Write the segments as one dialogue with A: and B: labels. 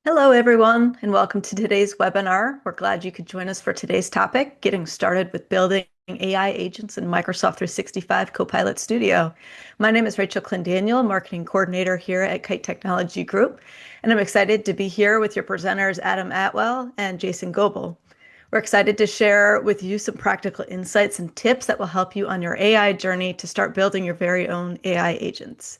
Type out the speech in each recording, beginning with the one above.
A: Hello, everyone, and welcome to today's webinar. We're glad you could join us for today's topic, getting started with building AI agents in Microsoft 365 Copilot Studio. My name is Rachel Clendaniel, Marketing Coordinator here at Kite Technology Group, and I'm excited to be here with your presenters, Adam Atwell and Jason Goebel. We're excited to share with you some practical insights and tips that will help you on your AI journey to start building your very own AI agents.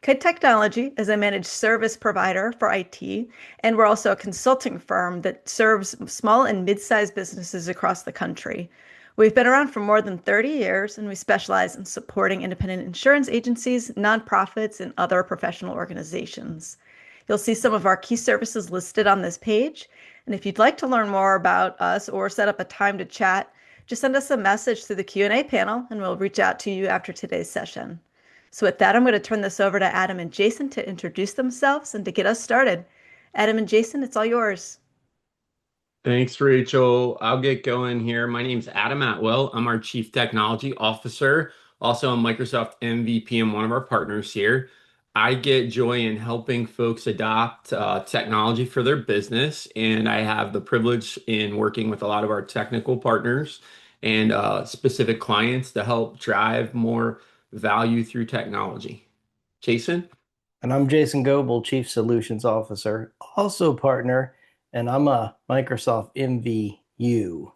A: Kite Technology is a managed service provider for IT, and we're also a consulting firm that serves small and mid-sized businesses across the country. We've been around for more than 30 years, and we specialize in supporting independent insurance agencies, nonprofits, and other professional organizations. You'll see some of our key services listed on this page, and if you'd like to learn more about us or set up a time to chat, just send us a message through the Q&A panel, and we'll reach out to you after today's session. So with that, I'm going to turn this over to Adam and Jason to introduce themselves and to get us started. Adam and Jason, it's all yours.
B: Thanks, Rachel. I'll get going here. My name's Adam Atwell. I'm our Chief Technology Officer, also a Microsoft MVP and one of our partners here. I get joy in helping folks adopt technology for their business, and I have the privilege in working with a lot of our technical partners and specific clients to help drive more value through technology. Jason?
C: And I'm Jason Goebel, Chief Solutions Officer, also partner, and I'm a Microsoft MVU.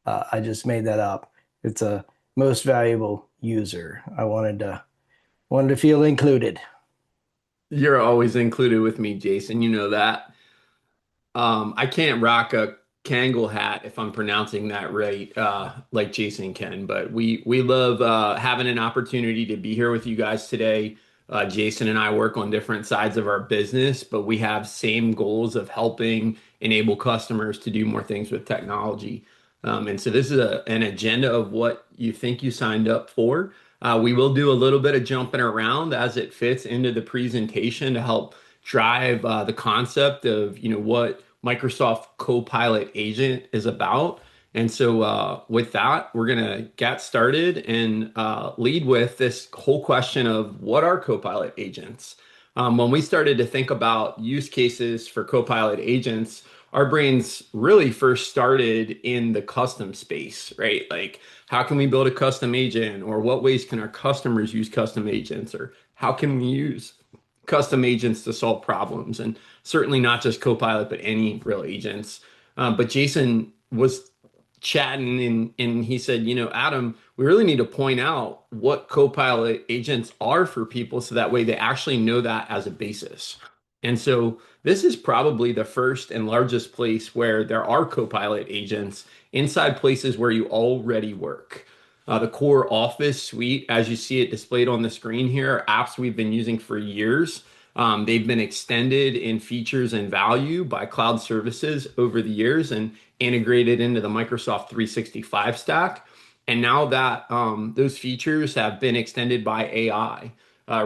C: I just made that up. It's a most valuable user. I wanted to feel included.
B: You're always included with me, Jason. You know that. I can't rock a Kangol hat if I'm pronouncing that right, like Jason can. But we love having an opportunity to be here with you guys today. Jason and I work on different sides of our business, but we have same goals of helping enable customers to do more things with technology. And so this is an agenda of what you think you signed up for. We will do a little bit of jumping around as it fits into the presentation to help drive the concept of what Microsoft Copilot Agent is about. And so with that, we're gonna get started and lead with this whole question of what are Copilot agents? When we started to think about use cases for Copilot agents, our brains really first started in the custom space, right? Like, how can we build a custom agent, or what ways can our customers use custom agents, or how can we use custom agents to solve problems? And certainly not just Copilot, but any real agents. But Jason was chatting and he said, Adam, we really need to point out what Copilot agents are for people so that way they actually know that as a basis. And so this is probably the first and largest place where there are Copilot agents inside places where you already work. The core Office suite, as you see it displayed on the screen here, are apps we've been using for years. They've been extended in features and value by cloud services over the years and integrated into the Microsoft 365 stack. And now that those features have been extended by AI.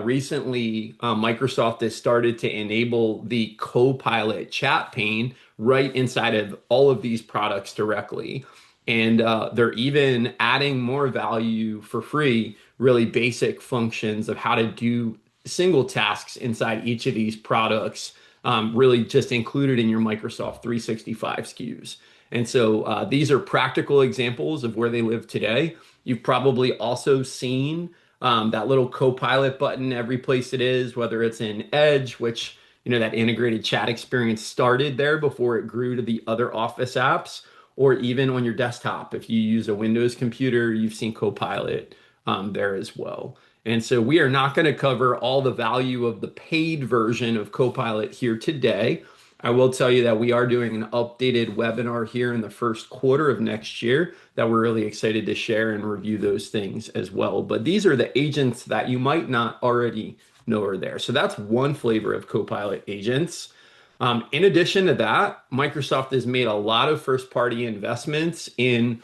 B: Recently, Microsoft has started to enable the Copilot chat pane right inside of all of these products directly. And they're even adding more value for free, really basic functions of how to do single tasks inside each of these products, really just included in your Microsoft 365 SKUs. And so these are practical examples of where they live today. You've probably also seen that little Copilot button every place it is, whether it's in Edge, which, that integrated chat experience started there before it grew to the other Office apps, or even on your desktop. If you use a Windows computer, you've seen Copilot there as well. And so we are not going to cover all the value of the paid version of Copilot here today. I will tell you that we are doing an updated webinar here in the first quarter of next year that we're really excited to share and review those things as well. But these are the agents that you might not already know are there. So that's one flavor of Copilot agents. In addition to that, Microsoft has made a lot of first-party investments in,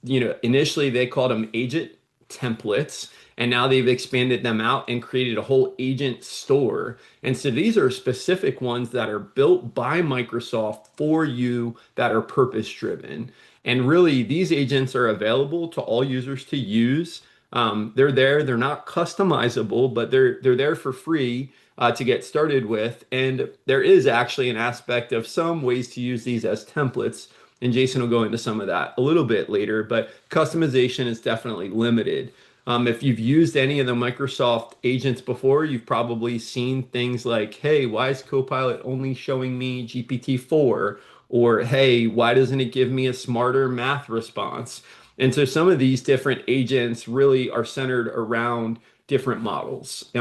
B: initially they called them agent templates, and now they've expanded them out and created a whole agent store. And so these are specific ones that are built by Microsoft for you that are purpose-driven. And really, these agents are available to all users to use. They're there. They're not customizable, but they're there for free. to get started with. And there is actually an aspect of some ways to use these as templates. And Jason will go into some of that a little bit later, but customization is definitely limited. If you've used any of the Microsoft agents before, you've probably seen things like, hey, why is Copilot only showing me GPT-4? Or, hey, why doesn't it give me a smarter math response? And so some of these different agents really are centered around different models,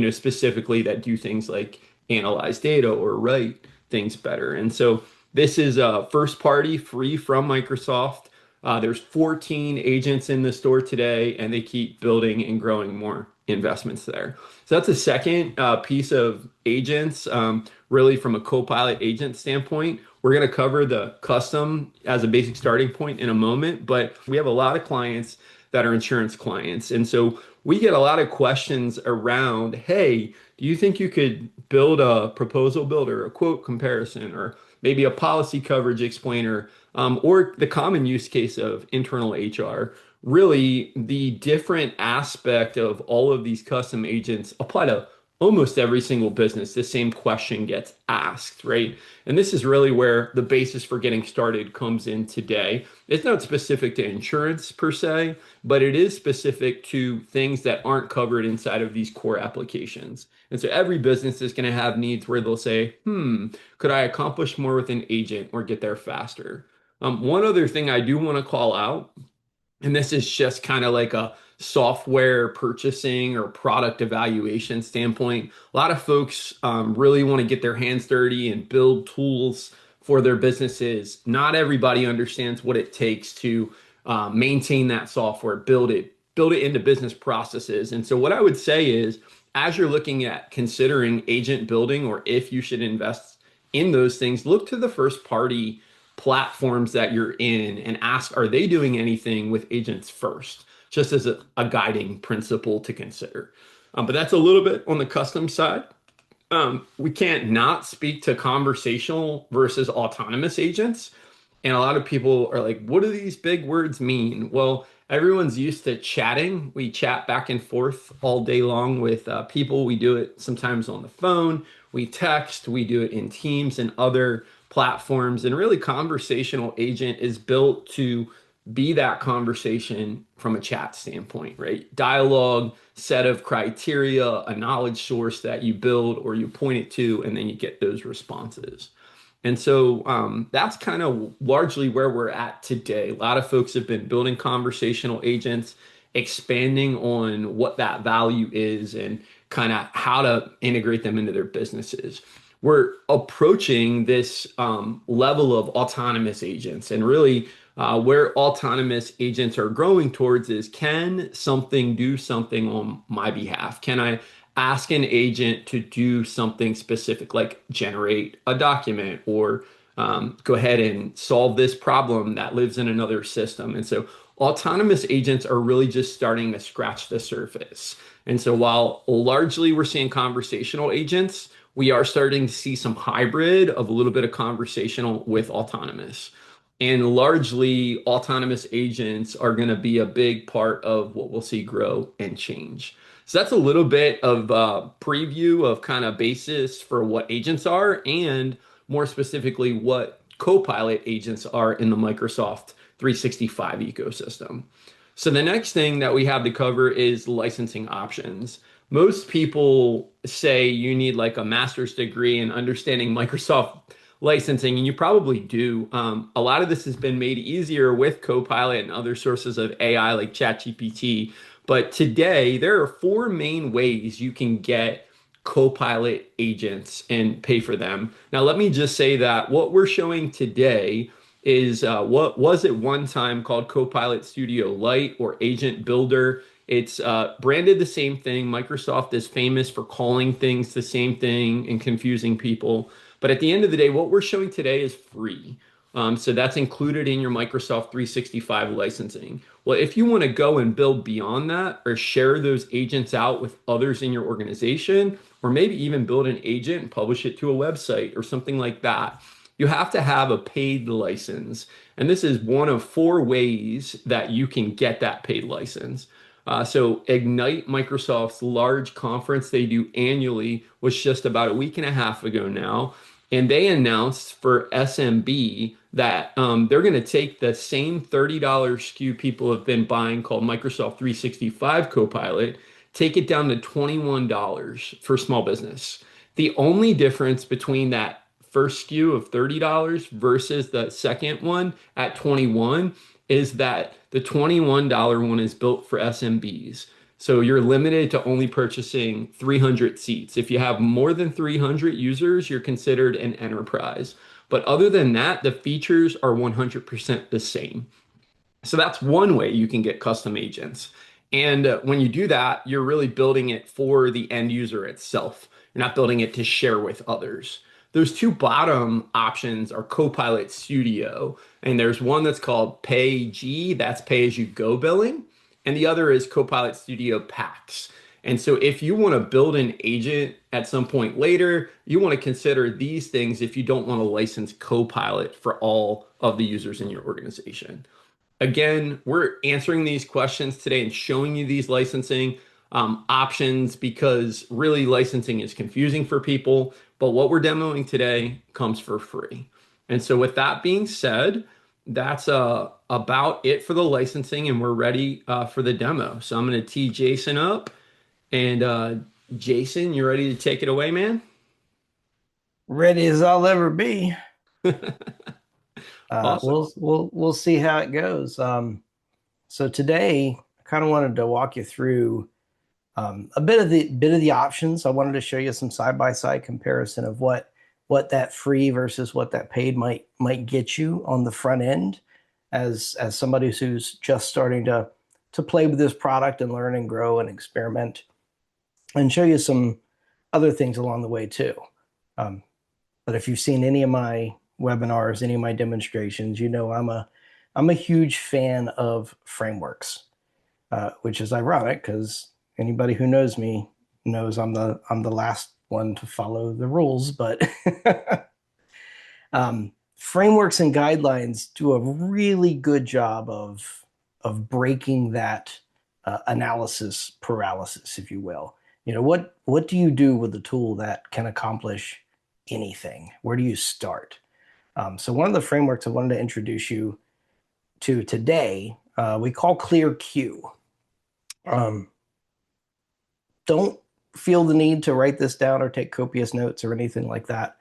B: specifically that do things like analyze data or write things better. And so this is a first party free from Microsoft. There's 14 agents in the store today, and they keep building and growing more investments there. So that's a second piece of agents, really from a Copilot agent standpoint. We're going to cover the custom as a basic starting point in a moment, but we have a lot of clients that are insurance clients. And so we get a lot of questions around, hey, do you think you could build a proposal builder, a quote comparison, or maybe a policy coverage explainer, or the common use case of internal HR? Really, the different aspect of all of these custom agents apply to almost every single business. The same question gets asked, right? And this is really where the basis for getting started comes in today. It's not specific to insurance per se, but it is specific to things that aren't covered inside of these core applications. And so every business is going to have needs where they'll say, could I accomplish more with an agent or get there faster? One other thing I do want to call out, and this is just kind of like a software purchasing or product evaluation standpoint. A lot of folks really want to get their hands dirty and build tools for their businesses. Not everybody understands what it takes to maintain that software, build it into business processes. And so what I would say is, as you're looking at considering agent building or if you should invest in those things, look to the first party platforms that you're in and ask, are they doing anything with agents first? Just as a guiding principle to consider. But that's a little bit on the custom side. We can't not speak to conversational versus autonomous agents. And a lot of people are like, what do these big words mean? Well, everyone's used to chatting. We chat back and forth all day long with people. We do it sometimes on the phone. We text. We do it in Teams and other platforms. And really, conversational agent is built to be that conversation from a chat standpoint, right? Dialogue, set of criteria, a knowledge source that you build or you point it to, and then you get those responses. And so that's kind of largely where we're at today. A lot of folks have been building conversational agents, expanding on what that value is and kind of how to integrate them into their businesses. We're approaching this level of autonomous agents, and really where autonomous agents are growing towards is, can something do something on my behalf? Can I ask an agent to do something specific, like generate a document or go ahead and solve this problem that lives in another system? And so autonomous agents are really just starting to scratch the surface. And so while largely we're seeing conversational agents, we are starting to see some hybrid of a little bit of conversational with autonomous. And largely, autonomous agents are going to be a big part of what we'll see grow and change. So that's a little bit of a preview of kind of basis for what agents are, and more specifically, what Copilot agents are in the Microsoft 365 ecosystem. So the next thing that we have to cover is licensing options. Most people say you need like a master's degree in understanding Microsoft licensing, and you probably do. A lot of this has been made easier with Copilot and other sources of AI like ChatGPT. But today, there are four main ways you can get Copilot agents and pay for them. Now, let me just say that what we're showing today is what was at one time called Copilot Studio Lite or Agent Builder. It's branded the same thing. Microsoft is famous for calling things the same thing and confusing people. But at the end of the day, what we're showing today is free. So that's included in your Microsoft 365 licensing. Well, if you want to go and build beyond that or share those agents out with others in your organization, or maybe even build an agent and publish it to a website or something like that, you have to have a paid license. And this is one of four ways that you can get that paid license. So Ignite, Microsoft's large conference they do annually, was just about a week and a half ago now. And they announced for SMB that they're going to take the same $30 SKU people have been buying called Microsoft 365 Copilot, take it down to $21 for small business. The only difference between that first SKU of $30 versus the second one at 21 is that the $21 one is built for SMBs. So you're limited to only purchasing 300 seats. If you have more than 300 users, you're considered an enterprise. But other than that, the features are 100% the same. So that's one way you can get custom agents. And when you do that, you're really building it for the end user itself. You're not building it to share with others. Those two bottom options are Copilot Studio, and there's one that's called PayG, that's pay as you go billing, and the other is Copilot Studio Packs. And so if you want to build an agent at some point later, you want to consider these things if you don't want to license Copilot for all of the users in your organization. Again, we're answering these questions today and showing you these licensing options because really licensing is confusing for people. But what we're demoing today comes for free. And so, with that being said, that's about it for the licensing, and we're ready for the demo. So, I'm going to tee Jason up. And Jason, you ready to take it away, man?
C: Ready as I'll ever be.
B: Awesome.
C: We'll see how it goes. So today, I kind of wanted to walk you through a bit of the options. I wanted to show you some side-by-side comparison of what that free versus what that paid might get you on the front end as somebody who's just starting to play with this product and learn and grow and experiment, and show you some other things along the way too. But if you've seen any of my webinars, any of my demonstrations, you know I'm a huge fan of frameworks, which is ironic because anybody who knows me knows I'm the last one to follow the rules. But frameworks and guidelines do a really good job of breaking that analysis paralysis, if you will. You know, what do you do with a tool that can accomplish anything? Where do you start? So one of the frameworks I wanted to introduce you to today, we call ClearQ. Don't feel the need to write this down or take copious notes or anything like that.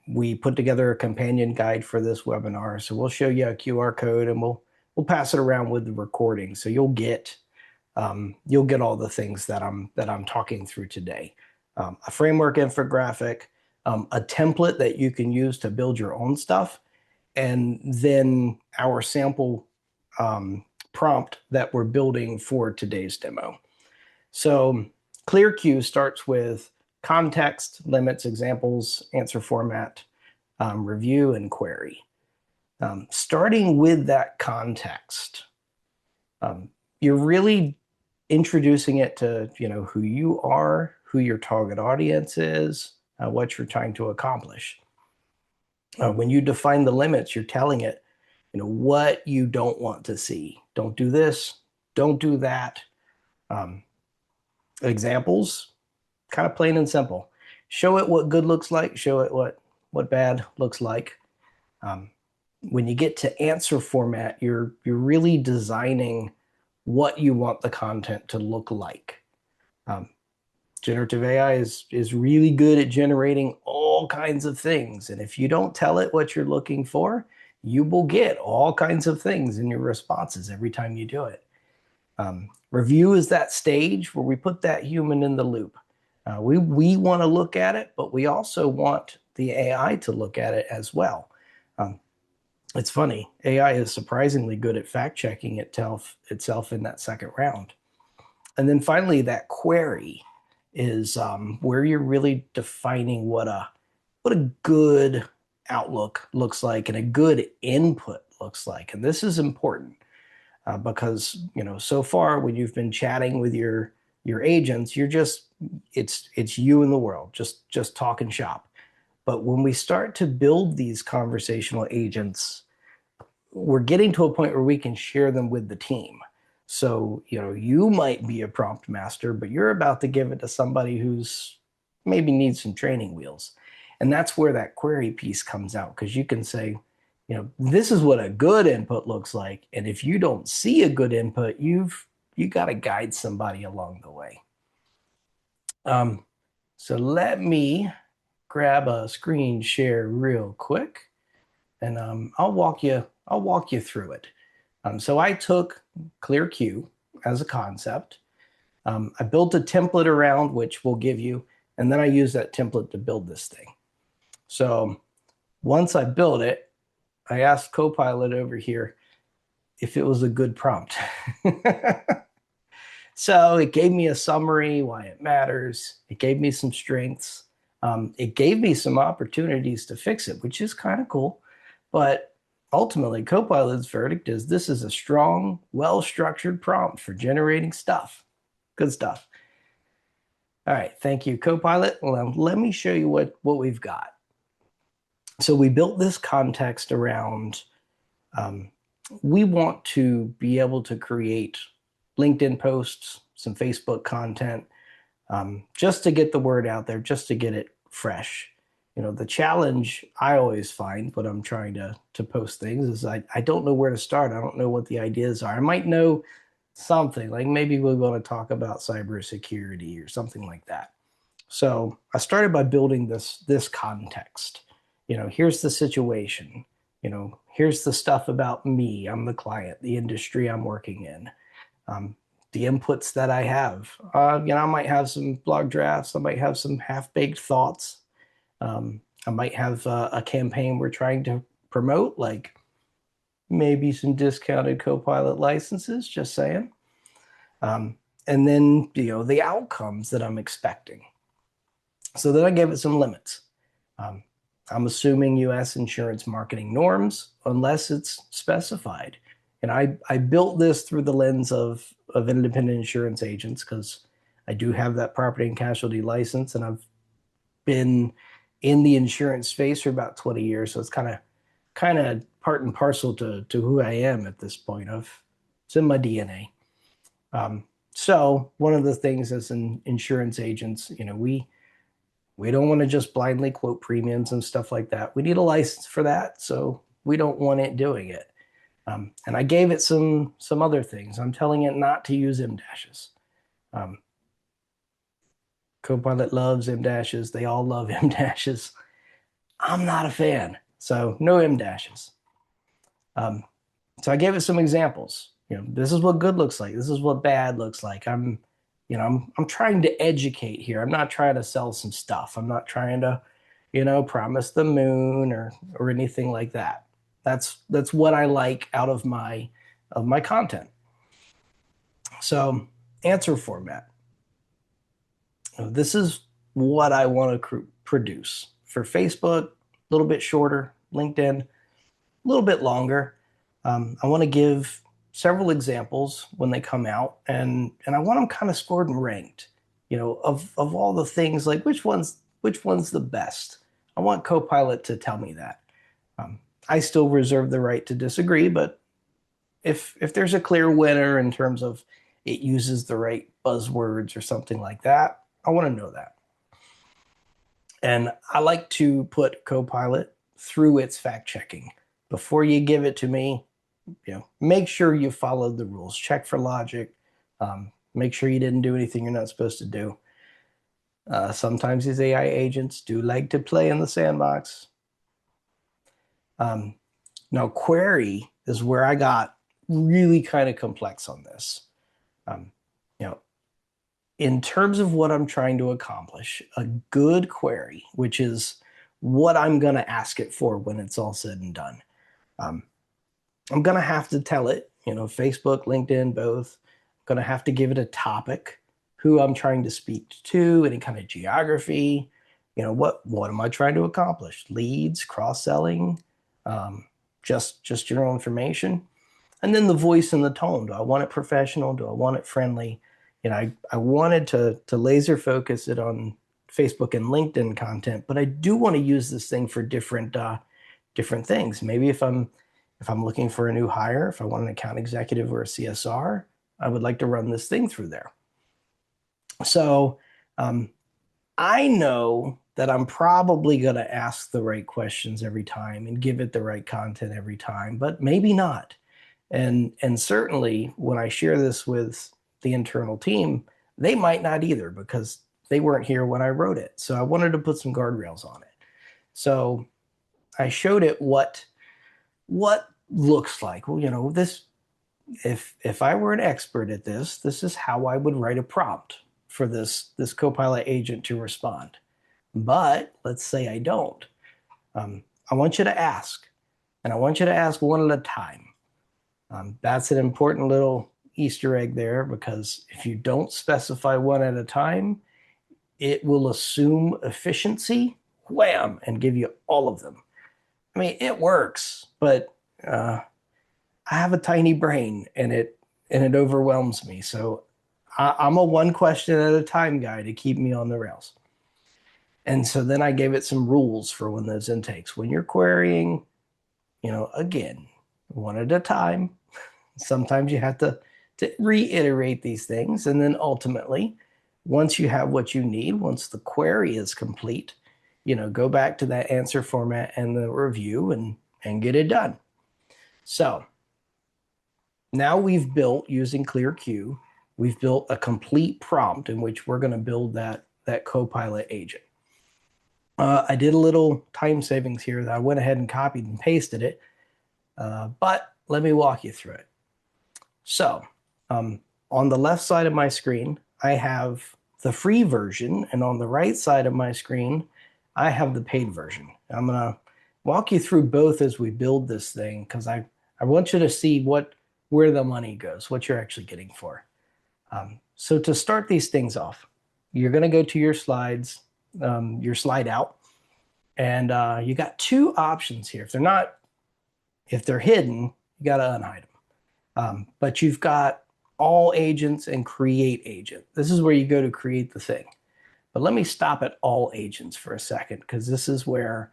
C: We put together a companion guide for this webinar, so we'll show you a QR code and we'll pass it around with the recording, so you'll get all the things that I'm talking through today. A framework infographic, a template that you can use to build your own stuff, and then our sample prompt that we're building for today's demo. So ClearQ starts with context, limits, examples, answer format, review, and query. Starting with that context, you're really introducing it to who you are, who your target audience is, what you're trying to accomplish. When you define the limits, you're telling it, what you don't want to see. Don't do this. Don't do that. Examples, kind of plain and simple. Show it what good looks like. Show it what bad looks like. When you get to answer format, you're really designing what you want the content to look like. Generative AI is really good at generating all kinds of things. And if you don't tell it what you're looking for, you will get all kinds of things in your responses every time you do it. Review is that stage where we put that human in the loop. We want to look at it, but we also want the AI to look at it as well. It's funny, AI is surprisingly good at fact-checking itself in that second round. And then finally, that query is where you're really defining what a good outlook looks like and a good input looks like. And this is important because so far when you've been chatting with your agents, it's you in the world, just talking shop. But when we start to build these conversational agents, we're getting to a point where we can share them with the team. So, you might be a prompt master, but you're about to give it to somebody who's maybe needs some training wheels. And that's where that query piece comes out, because you can say, this is what a good input looks like. And if you don't see a good input, you got to guide somebody along the way. So let me grab a screen share real quick, and I'll walk you through it. So I took ClearQ as a concept. I built a template around which will give you, and then I use that template to build this thing. So once I built it, I asked Copilot over here if it was a good prompt. So it gave me a summary, why it matters. It gave me some strengths. It gave me some opportunities to fix it, which is kind of cool. But ultimately, Copilot's verdict is this is a strong, well-structured prompt for generating stuff. Good stuff. All right, thank you, Copilot. Well, let me show you what we've got. So we built this context around, we want to be able to create LinkedIn posts, some Facebook content, just to get the word out there, just to get it fresh. The challenge I always find when I'm trying to post things is I don't know where to start. I don't know what the ideas are. I might know something, like maybe we want to talk about cybersecurity or something like that. So I started by building this context. Here's the situation. Here's the stuff about me. I'm the client, the industry I'm working in. The inputs that I have. I might have some blog drafts. I might have some half-baked thoughts. I might have a campaign we're trying to promote, like maybe some discounted Copilot licenses, just saying. And then, the outcomes that I'm expecting. So then I gave it some limits. I'm assuming US insurance marketing norms, unless it's specified. And I built this through the lens of independent insurance agents, because I do have that property and casualty license, and I've been in the insurance space for about 20 years. So it's kind of part and parcel to who I am at this point. It's in my DNA. So one of the things as an insurance agents, we don't want to just blindly quote premiums and stuff like that. We need a license for that. So we don't want it doing it. And I gave it some other things. I'm telling it not to use M dashes. Copilot loves M dashes. They all love M dashes. I'm not a fan, so no M dashes. So I gave it some examples. This is what good looks like. This is what bad looks like. I'm trying to educate here. I'm not trying to sell some stuff. I'm not trying to, promise the moon or anything like that. That's what I like out of my content. So answer format. This is what I want to produce. For Facebook, a little bit shorter. LinkedIn, a little bit longer. I want to give several examples when they come out, and I want them kind of scored and ranked. Of all the things, like which one's the best. I want Copilot to tell me that. I still reserve the right to disagree, but if there's a clear winner in terms of it uses the right buzzwords or something like that, I want to know that. And I like to put Copilot through its fact checking. Before you give it to me, make sure you followed the rules. Check for logic. Make sure you didn't do anything you're not supposed to do. Sometimes these AI agents do like to play in the sandbox. Now, query is where I got really kind of complex on this. In terms of what I'm trying to accomplish, a good query, which is what I'm going to ask it for when it's all said and done. I'm going to have to tell it, Facebook, LinkedIn, both. I'm going to have to give it a topic, who I'm trying to speak to, any kind of geography. What am I trying to accomplish? Leads, cross-selling, just general information. And then the voice and the tone. Do I want it professional? Do I want it friendly? I wanted to laser focus it on Facebook and LinkedIn content, but I do want to use this thing for different things. Maybe if I'm looking for a new hire, if I want an account executive or a CSR, I would like to run this thing through there. So I know that I'm probably going to ask the right questions every time and give it the right content every time, but maybe not. And certainly when I share this with the internal team, they might not either because they weren't here when I wrote it. So I wanted to put some guardrails on it. So I showed it what looks like. Well, this, if I were an expert at this is how I would write a prompt for this Copilot agent to respond. But let's say I don't. I want you to ask, and I want you to ask one at a time. That's an important little Easter egg there, because if you don't specify one at a time, it will assume efficiency, wham, and give you all of them. I mean, it works, but I have a tiny brain, and it overwhelms me. So I'm a one question at a time guy to keep me on the rails. And so then I gave it some rules for when those intakes. When you're querying, again, one at a time. Sometimes you have to reiterate these things. And then ultimately, once you have what you need, once the query is complete, go back to that answer format and the review and get it done. So now we've built, using ClearQ, we've built a complete prompt in which we're going to build that Copilot agent. I did a little time savings here that I went ahead and copied and pasted it, but let me walk you through it. So on the left side of my screen, I have the free version, and on the right side of my screen, I have the paid version. I'm going to walk you through both as we build this thing, because I want you to see where the money goes, what you're actually getting for. So to start these things off, you're going to go to your slides, your slide out, and you got two options here. If they're hidden, you got to unhide them. But you've got all agents and create agent. This is where you go to create the thing. But let me stop at all agents for a second, because this is where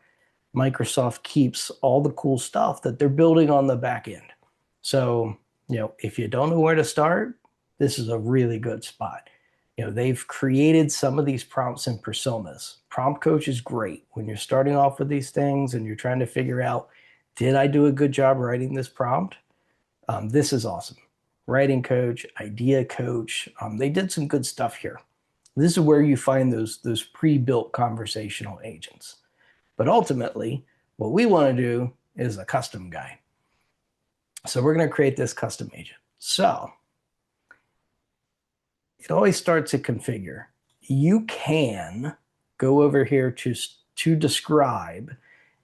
C: Microsoft keeps all the cool stuff that they're building on the back end. So, if you don't know where to start, this is a really good spot. They've created some of these prompts and personas. Prompt Coach is great when you're starting off with these things and you're trying to figure out, did I do a good job writing this prompt? This is awesome. Writing Coach, Idea Coach, they did some good stuff here. This is where you find those pre-built conversational agents. But ultimately, what we want to do is a custom guy. So we're going to create this custom agent. So it always starts at configure. You can go over here to describe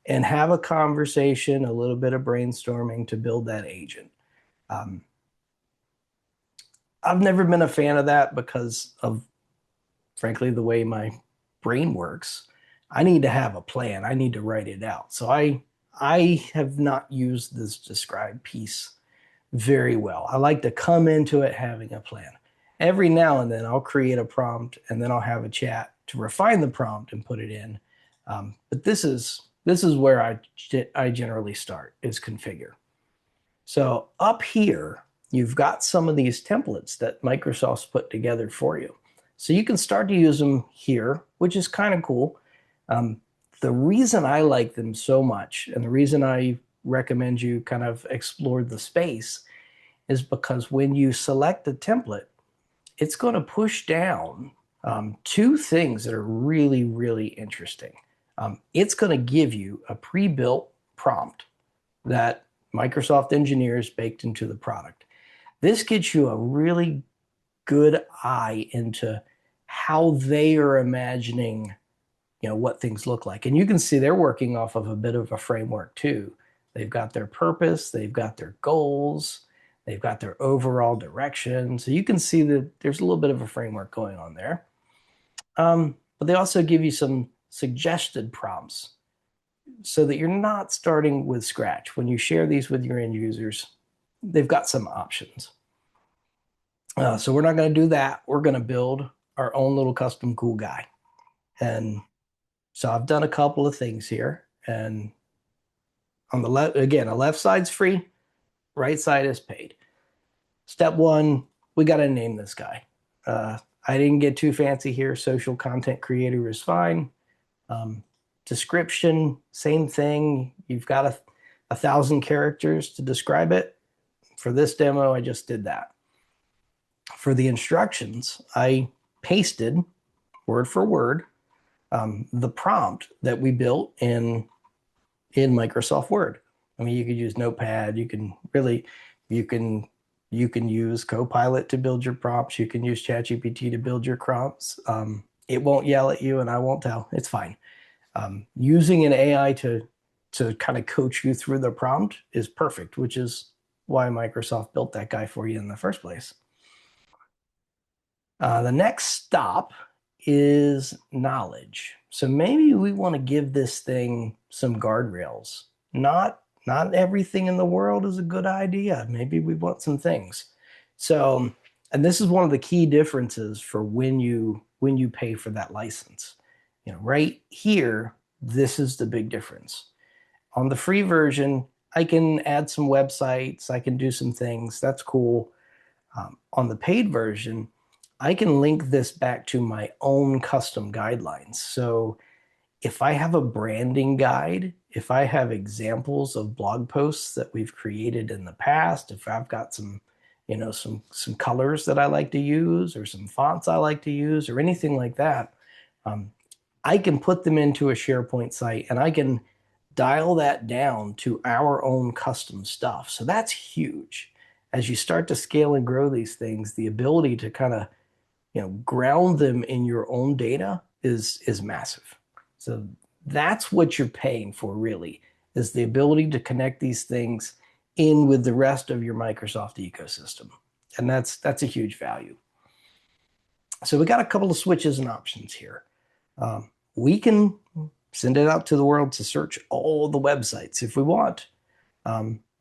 C: and have a conversation, a little bit of brainstorming to build that agent. I've never been a fan of that because of, frankly, the way my brain works. I need to have a plan. I need to write it out. So I have not used this describe piece very well. I like to come into it having a plan. Every now and then I'll create a prompt and then I'll have a chat to refine the prompt and put it in. But this is where I generally start, is configure. So up here, you've got some of these templates that Microsoft's put together for you. So you can start to use them here, which is kind of cool. The reason I like them so much, and the reason I recommend you kind of explore the space, is because when you select a template, it's going to push down two things that are really, really interesting. It's going to give you a pre-built prompt that Microsoft engineers baked into the product. This gets you a really good eye into how they are imagining, what things look like. And you can see they're working off of a bit of a framework too. They've got their purpose, they've got their goals, they've got their overall direction. So you can see that there's a little bit of a framework going on there. But they also give you some suggested prompts so that you're not starting with scratch. When you share these with your end users, they've got some options. So we're not going to do that. We're going to build our own little custom cool guy. And so I've done a couple of things here. And on the left, again, the left side's free, right side is paid. Step one, we got to name this guy. I didn't get too fancy here. Social content creator is fine. Um, Description, same thing. You've got 1,000 characters to describe it. For this demo, I just did that. For the instructions, I pasted word for word the prompt that we built in Microsoft Word. I mean, you could use Notepad. You can use Copilot to build your prompts. You can use ChatGPT to build your prompts. It won't yell at you, and I won't tell. It's fine. Using an AI to kind of coach you through the prompt is perfect, which is why Microsoft built that guy for you in the first place. The next stop is knowledge. So maybe we want to give this thing some guardrails. Not everything in the world is a good idea. Maybe we want some things. So, and this is one of the key differences for when you pay for that license. Right here, this is the big difference. On the free version, I can add some websites, I can do some things. That's cool. On the paid version, I can link this back to my own custom guidelines. So if I have a branding guide, if I have examples of blog posts that we've created in the past, if I've got some colors that I like to use or some fonts I like to use or anything like that, I can put them into a SharePoint site and I can dial that down to our own custom stuff. So that's huge. As you start to scale and grow these things, the ability to kind of ground them in your own data is massive. So that's what you're paying for, really, is the ability to connect these things in with the rest of your Microsoft ecosystem. And that's a huge value. So we got a couple of switches and options here. We can send it out to the world to search all the websites if we want.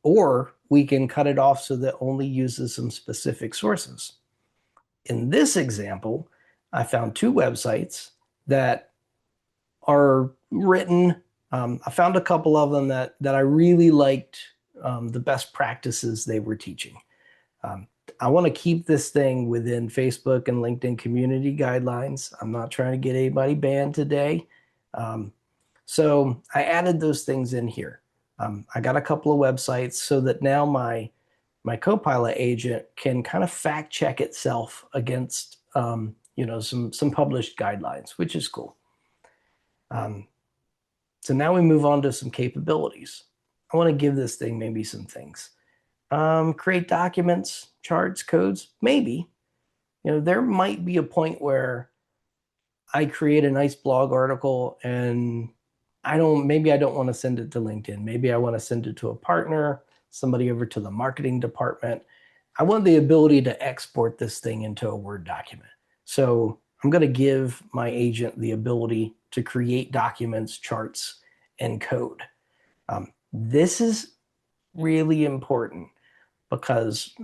C: Or we can cut it off so that it only uses some specific sources. In this example, I found 2 websites that are written. I found a couple of them that I really liked the best practices they were teaching. I want to keep this thing within Facebook and LinkedIn community guidelines. I'm not trying to get anybody banned today. So I added those things in here. I got a couple of websites so that now my Copilot agent can kind of fact check itself against some published guidelines, which is cool. So now we move on to some capabilities. I want to give this thing maybe some things. Create documents, charts, codes, maybe. There might be a point where I create a nice blog article and maybe I don't want to send it to LinkedIn. Maybe I want to send it to a partner, somebody over to the marketing department. I want the ability to export this thing into a Word document. So I'm going to give my agent the ability to create documents, charts, and code. This is really important because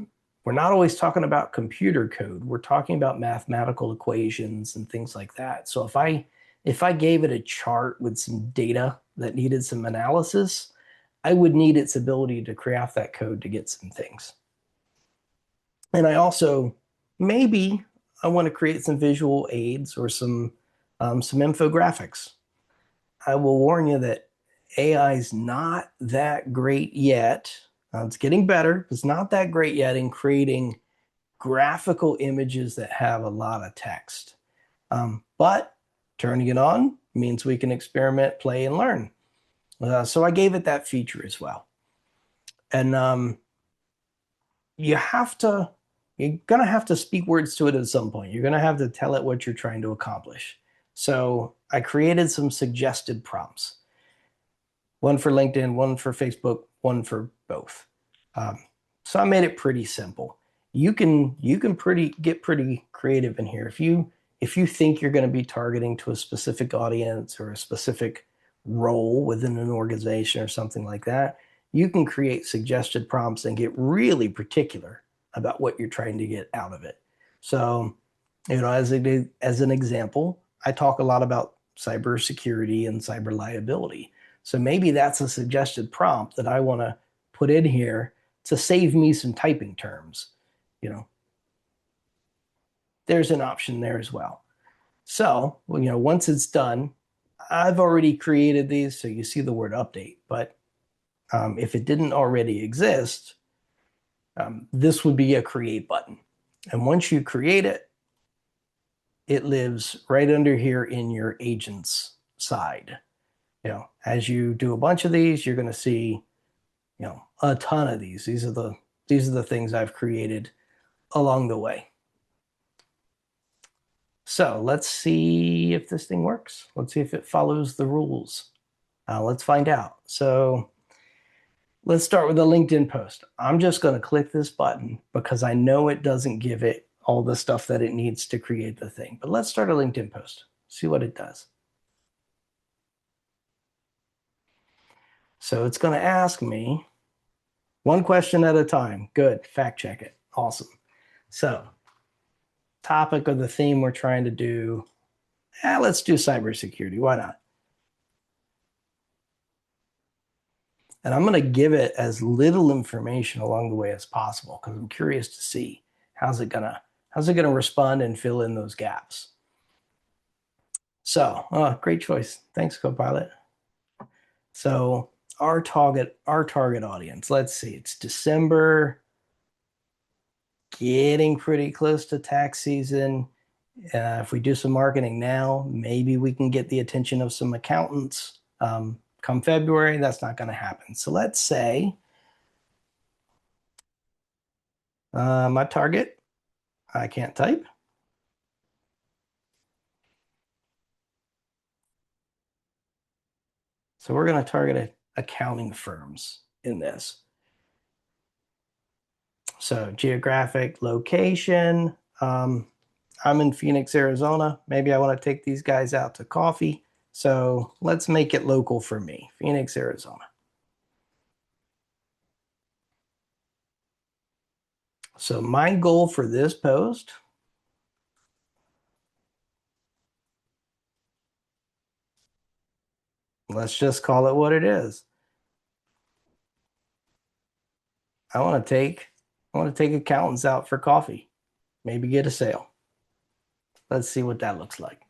C: we're not always talking about computer code. We're talking about mathematical equations and things like that. So if I gave it a chart with some data that needed some analysis, I would need its ability to craft that code to get some things. And I also, maybe I want to create some visual aids or some infographics. I will warn you that AI is not that great yet. It's getting better. It's not that great yet in creating graphical images that have a lot of text. But turning it on means we can experiment, play, and learn. So I gave it that feature as well. And you're going to have to speak words to it at some point. You're going to have to tell it what you're trying to accomplish. So I created some suggested prompts. One for LinkedIn, one for Facebook, one for both. So I made it pretty simple. You can get pretty creative in here. If you think you're going to be targeting to a specific audience or a specific role within an organization or something like that, you can create suggested prompts and get really particular about what you're trying to get out of it. So, as an example, I talk a lot about cybersecurity and cyber liability. So maybe that's a suggested prompt that I want to put in here to save me some typing terms. there's an option there as well. So, once it's done, I've already created these, so you see the word update. But if it didn't already exist, this would be a create button. And once you create it, it lives right under here in your agents side. As you do a bunch of these, you're going to see, a ton of these. These are the things I've created along the way. So let's see if this thing works. Let's see if it follows the rules. Let's find out. So let's start with a LinkedIn post. I'm just going to click this button because I know it doesn't give it all the stuff that it needs to create the thing. But let's start a LinkedIn post, see what it does. So it's going to ask me one question at a time. Good. Fact check it. Awesome. So topic of the theme we're trying to do, let's do cybersecurity. Why not? And I'm going to give it as little information along the way as possible because I'm curious to see how's it gonna respond and fill in those gaps. So, great choice. Thanks, Copilot. So our target audience, let's see, it's December, getting pretty close to tax season. If we do some marketing now, maybe we can get the attention of some accountants. Come February, that's not going to happen. So let's say my target, I can't type. So we're going to target accounting firms in this. So geographic location, I'm in Phoenix, Arizona. Maybe I want to take these guys out to coffee. So let's make it local for me, Phoenix, Arizona. So my goal for this post, let's just call it what it is. I want to take accountants out for coffee, maybe get a sale. Let's see what that looks like.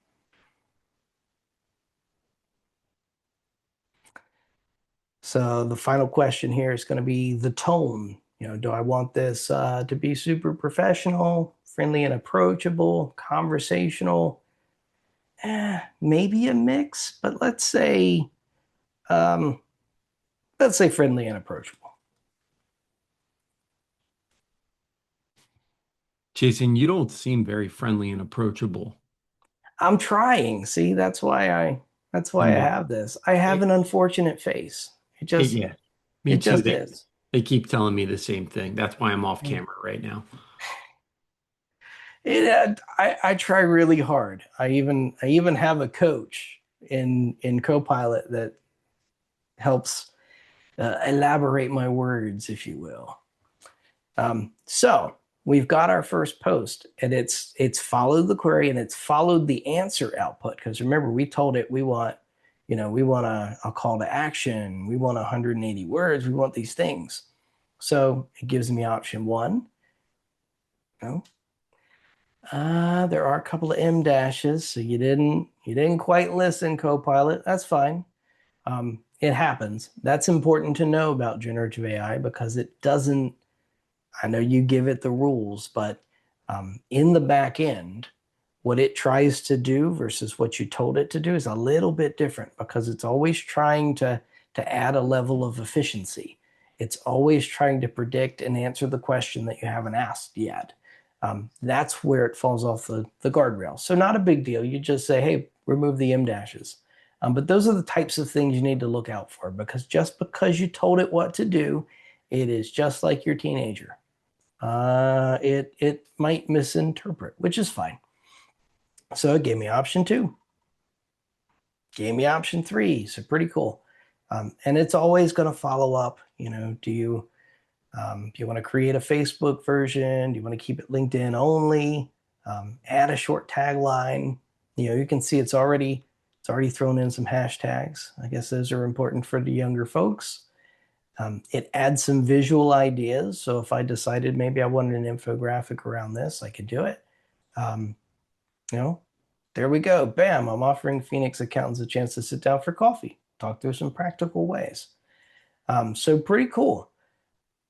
C: So the final question here is going to be the tone. Do I want this to be super professional, friendly and approachable, conversational? Maybe a mix, but let's say friendly and approachable.
B: Jason, you don't seem very friendly and approachable.
C: I'm trying. See, that's why I have this. I have an unfortunate face.
B: Yeah, me
C: It
B: too.
C: just is.
B: They keep telling me the same thing. That's why I'm off camera right now.
C: I try really hard. I even have a coach in Copilot that helps elaborate my words, if you will. So we've got our first post, and it's followed the query and it's followed the answer output. Because remember, we told it we want a call to action. We want 180 words. We want these things. So it gives me option one. No. There are a couple of M dashes, so you didn't quite listen, Copilot. That's fine. It happens. That's important to know about generative AI because it doesn't. I know you give it the rules, but in the back end, what it tries to do versus what you told it to do is a little bit different because it's always trying to add a level of efficiency. It's always trying to predict and answer the question that you haven't asked yet. That's where it falls off the guardrail. So not a big deal. You just say, hey, remove the M dashes. But those are the types of things you need to look out for because just because you told it what to do, it is just like your teenager. It might misinterpret, which is fine. So it gave me option 2. Gave me option 3. So pretty cool. And it's always going to follow up. Do you want to create a Facebook version? Do you want to keep it LinkedIn only? Add a short tagline. You can see it's already thrown in some hashtags. I guess those are important for the younger folks. It adds some visual ideas. So if I decided maybe I wanted an infographic around this, I could do it. Um, you know, there we go. Bam, I'm offering Phoenix accountants a chance to sit down for coffee, talk through some practical ways. So pretty cool.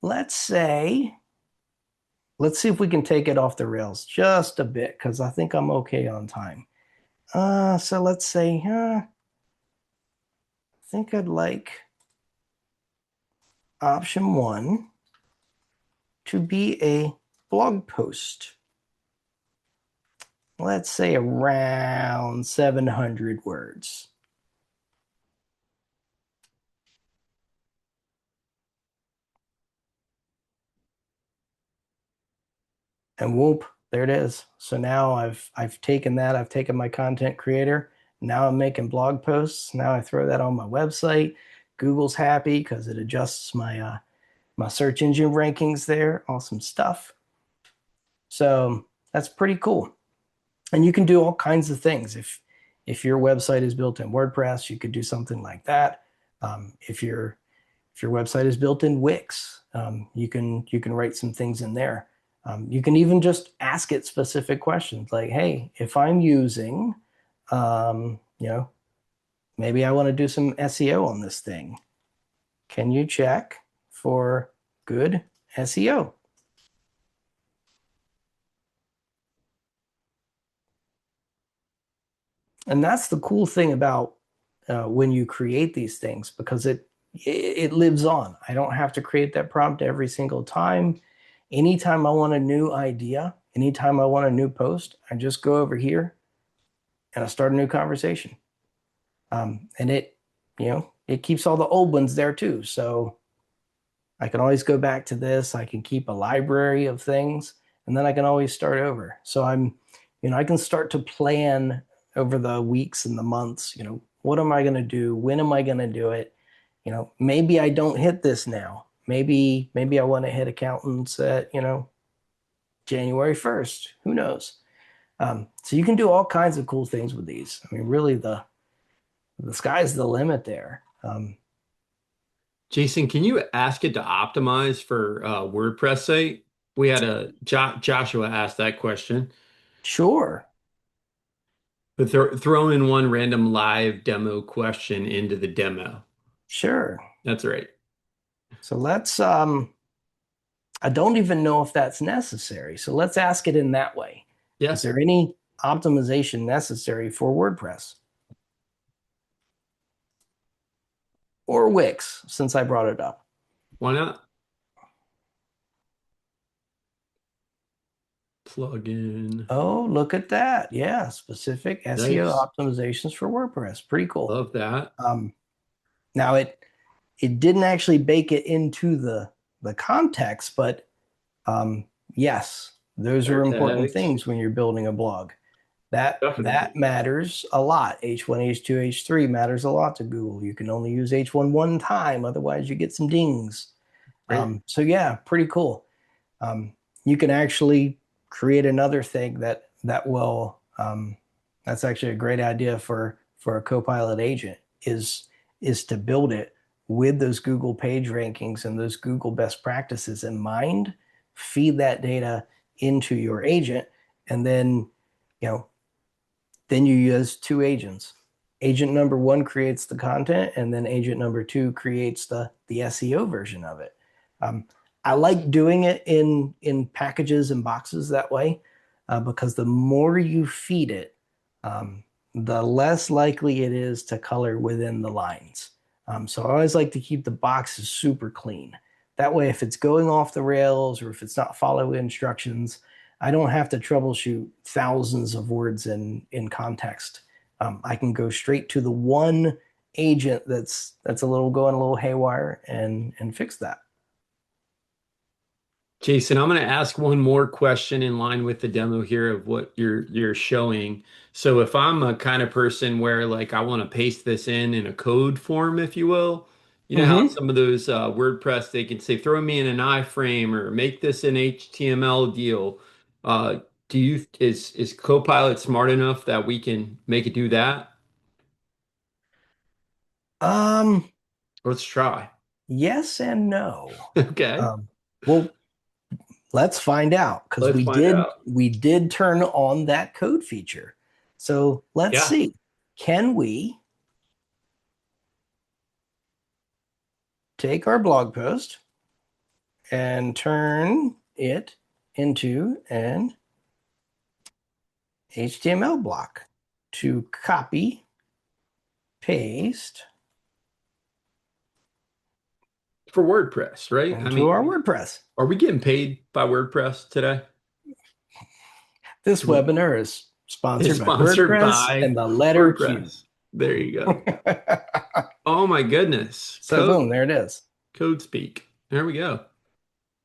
C: Let's say, let's see if we can take it off the rails just a bit because I think I'm okay on time. So let's say, I think I'd like option one to be a blog post. Let's say around 700 words. And whoop, there it is. So now I've taken that, I've taken my content creator, now I'm making blog posts. Now I throw that on my website. Google's happy because it adjusts my search engine rankings there. Awesome stuff. So that's pretty cool. And you can do all kinds of things. If your website is built in WordPress, you could do something like that. If your website is built in Wix, you can write some things in there. You can even just ask it specific questions like, "Hey, if I'm using, um, you know, maybe I want to do some SEO on this thing. Can you check for good SEO?" And that's the cool thing about when you create these things because it lives on. I don't have to create that prompt every single time. Anytime I want a new idea, anytime I want a new post, I just go over here and I start a new conversation. And it keeps all the old ones there too. So I can always go back to this. I can keep a library of things, and then I can always start over. So I can start to plan over the weeks and the months, what am I going to do? When am I going to do it? Maybe I don't hit this now. Maybe I want to hit accountants at, January 1st. Who knows? So you can do all kinds of cool things with these. I mean, really the sky's the limit there.
B: Jason, can you ask it to optimize for WordPress site? We had a Joshua asked that question,
C: Sure,
B: but throw in one random live demo question into the demo.
C: sure.
B: That's right.
C: So I don't even know if that's necessary. So let's ask it in that way. Is
B: Yeah,
C: there any optimization necessary for WordPress or Wix since I brought it up?
B: why not? Plug in.
C: Oh, look at that. Yeah, specific SEO
B: Nice.
C: optimizations for WordPress. Pretty cool.
B: Love that.
C: Um, Now it didn't actually bake it into the context, but yes, those are
B: Better
C: important
B: tags.
C: things when you're building a blog. That
B: Definitely.
C: matters a lot. H1, H2, H3 matters a lot to Google. You can only use H1 one time, otherwise you get some dings.
B: Right.
C: So yeah, pretty cool. You can actually create another thing that will. That's actually a great idea for a Copilot agent is to build it with those Google page rankings and those Google best practices in mind. Feed that data into your agent, and you know then you use two agents. Agent number one creates the content, and then agent number two creates the SEO version of it. Um, I like doing it in packages and boxes that way because the more you feed it, the less likely it is to color within the lines. So I always like to keep the boxes super clean. That way, if it's going off the rails or if it's not following instructions, I don't have to troubleshoot thousands of words in context. I can go straight to the one agent that's a little going a little haywire and fix that.
B: Jason, I'm going to ask one more question in line with the demo here of what you're showing. So if I'm a kind of person where like I want to paste this in a code form, if you will, you know how
C: Mm-hmm.
B: some of those WordPress they can say throw me in an iframe or make this an HTML deal. Uh, is Copilot smart enough that we can make it do that?
C: Um,
B: Let's try.
C: yes and no.
B: Okay.
C: Well, Let's find out because
B: Let's find out.
C: we did turn on that code feature. So let's
B: Yeah.
C: see. Can we take our blog post and turn it into an HTML block to copy, paste
B: For WordPress, right? I
C: into our
B: mean,
C: WordPress?
B: are we getting paid by WordPress today?
C: This
B: Is it
C: webinar is
B: is
C: sponsored by
B: sponsored
C: WordPress
B: by
C: and the letter Q.
B: WordPress. There you go. Oh my goodness.
C: So boom, there it is.
B: Code speak. There we go.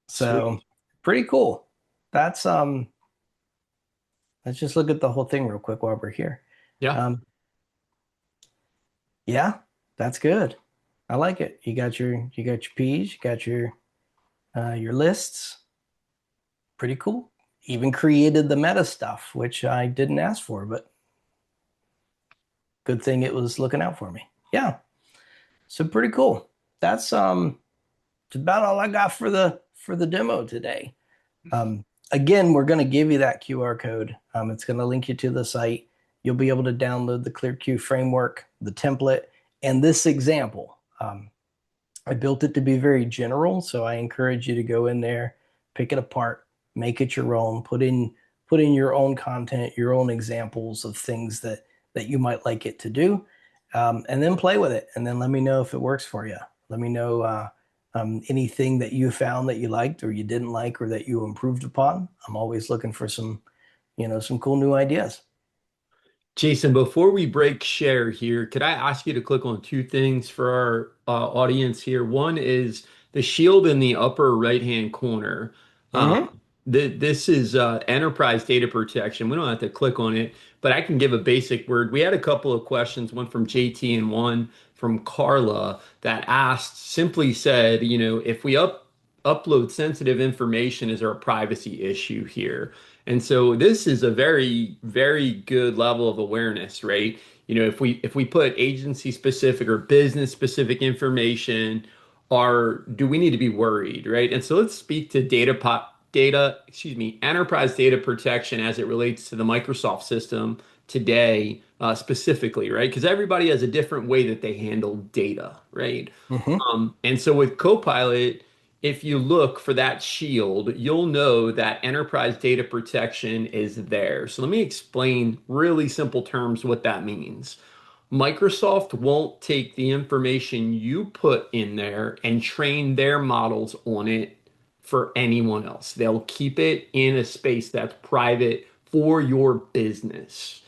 C: So
B: Sweet.
C: pretty cool. That's let's just look at the whole thing real quick while we're here.
B: Yeah.
C: Um, yeah, that's good. I like it. You got your P's, you got your lists. Pretty cool. Even created the meta stuff, which I didn't ask for, but good thing it was looking out for me. Yeah. So pretty cool. That's about all I got for the demo today. Again, we're going to give you that QR code. It's going to link you to the site. You'll be able to download the ClearQ framework, the template, and this example. I built it to be very general, so I encourage you to go in there, pick it apart, make it your own, put in your own content, your own examples of things that you might like it to do, and then play with it, and then let me know if it works for you. Let me know anything that you found that you liked or you didn't like or that you improved upon. I'm always looking for some cool new ideas.
B: Jason, before we break share here, could I ask you to click on two things for our audience here? One is the shield in the upper right-hand corner.
C: Mm-hmm.
B: This is enterprise data protection. We don't have to click on it, but I can give a basic word. We had a couple of questions, one from JT and one from Carla, that asked, simply said, if we upload sensitive information, is there a privacy issue here? And so this is a very, very good level of awareness, right? If we put agency specific or business specific information, do we need to be worried, right? And so let's speak to enterprise data protection as it relates to the Microsoft system today, specifically, right? Because everybody has a different way that they handle data, right?
C: Mm-hmm.
B: And so with Copilot, if you look for that shield, you'll know that enterprise data protection is there. So let me explain really simple terms what that means. Microsoft won't take the information you put in there and train their models on it for anyone else. They'll keep it in a space that's private for your business.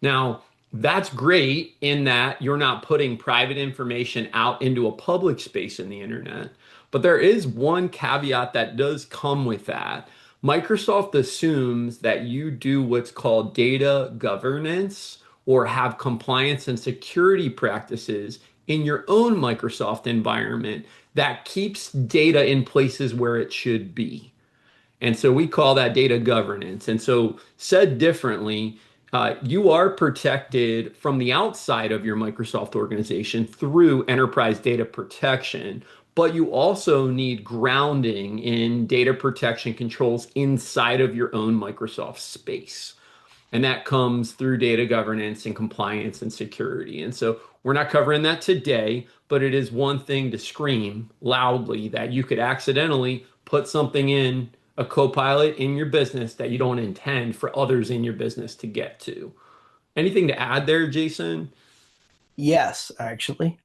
B: Now, that's great in that you're not putting private information out into a public space in the internet. But there is one caveat that does come with that. Microsoft assumes that you do what's called data governance or have compliance and security practices in your own Microsoft environment that keeps data in places where it should be. And so we call that data governance. And so, said differently, you are protected from the outside of your Microsoft organization through enterprise data protection, but you also need grounding in data protection controls inside of your own Microsoft space. And that comes through data governance and compliance and security. And so we're not covering that today, but it is one thing to scream loudly that you could accidentally put something in a Copilot in your business that you don't intend for others in your business to get to. Anything to add there, Jason?
C: Yes, actually.